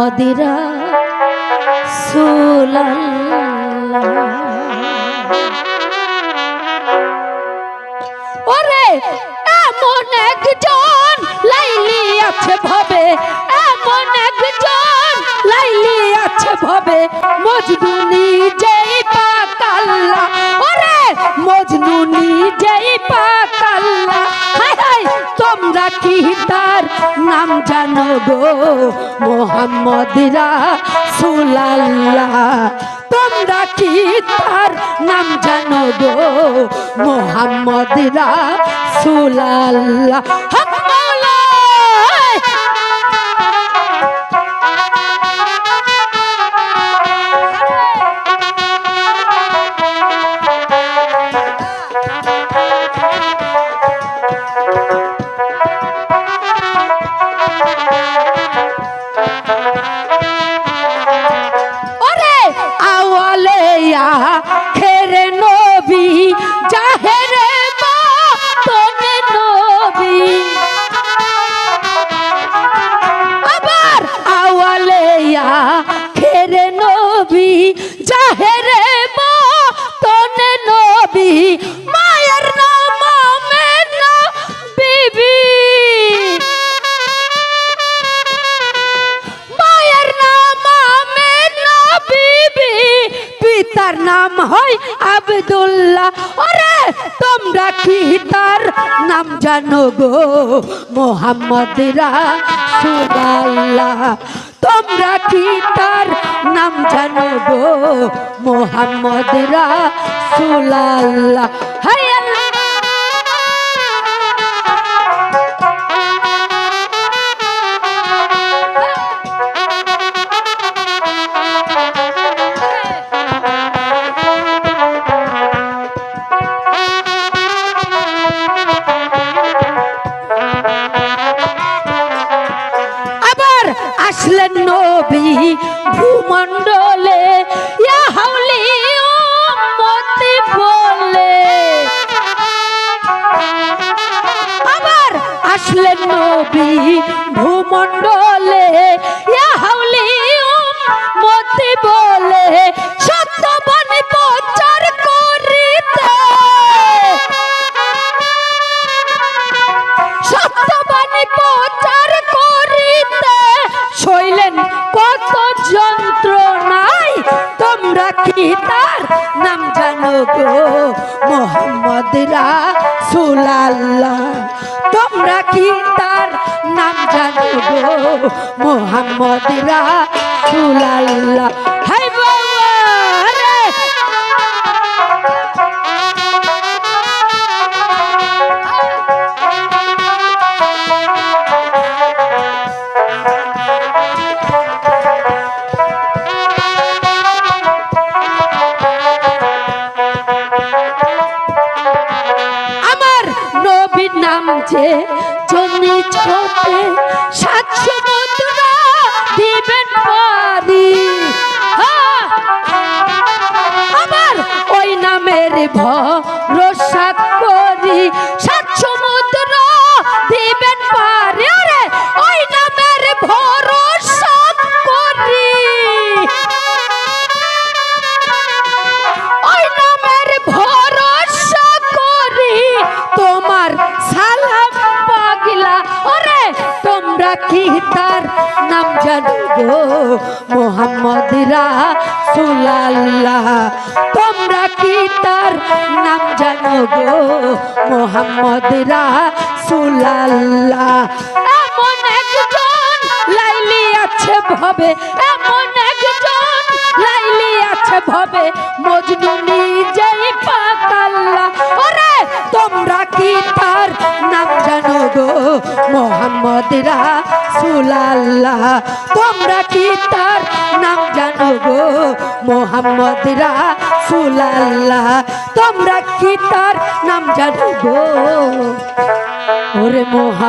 মোহাম্মদ রাসূলুল্লাহ। ওরে এমন একজন লাইলি আছে ভবে, এমন একজন লাইলি আছে ভবে, মজনু নিজেই পাক আল্লাহ। ওরে মজনু নিজেই পাক আল্লাহ। হায় হায় তোমরা কি তার নাম জানো গো? মোহাম্মদ রাসূলুল্লাহ। তোমরা কি তার নাম জানো গো? মোহাম্মদ রাসূলুল্লাহ। হক মাওলা খেরে নবী জাহেরে বাতনে নবী, আবার আওয়ালিয়া খেরে নবী জাহেরে বাতনে নবী, মায়ের নাম আমেনা বিবি, মায়ের নাম আমেনা বিবি, পিতার নাম হয় আব্দুল্লাহ। ওরে তোমরা কি তার নাম জানো গো? মোহাম্মদ রাসূলুল্লাহ। তোমরা কি তার নাম জানো গো? মোহাম্মদ রাসূলুল্লাহ। হায় আল্লাহ আসলেন নবী ভূমণ্ডলে, ইয়া হাওলি উম্মতি বলে। আবার আসলেন নবী ভূমণ্ডলে, ইয়া হাওলি উম্মতি বলে, সত্যবাণী প্রচার করিতে, সত্যবাণী প্রচার করিতে শৈলেন কত যন্ত্রণায়। তোমরা কি তার নাম জানো গো? মোহাম্মদ রাসূলুল্লাহ। তোমরা কি তার নাম জানো গো? মোহাম্মদ রাসূলুল্লাহ। হায় বাবা রে নাম যে জনি ছোটে, 700 মুদ্রা দিবেন পারি। আবার ওই নামের ভরসা করি, 700 মুদ্রা দিবেন পারি। আরে ওই নামের ভরসা করি, ওই নামের ভরসা করি, তোমার সালাম পাগলা। ওরে তোমরা কি তার নাম জানো গো? মোহাম্মদ রাসূলুল্লাহ। তোমরা কি তার নাম জানো গো? মোহাম্মদ রাসূলুল্লাহ। এমন একজন লাইলি আছে ভবে, এমন একজন লাইলি আছে ভবে, মজনু নিজেই পাক আল্লাহ। ওরে তোমরা কি তার নাম জানো গো? মোহাম্মদ রাসূলুল্লাহ। তোমরা কি তার নাম জানো গো? মোহাম্মদ রাসূলুল্লাহ। তোমরা কি তার নাম জানো গো? ওরে মোহাম্মদ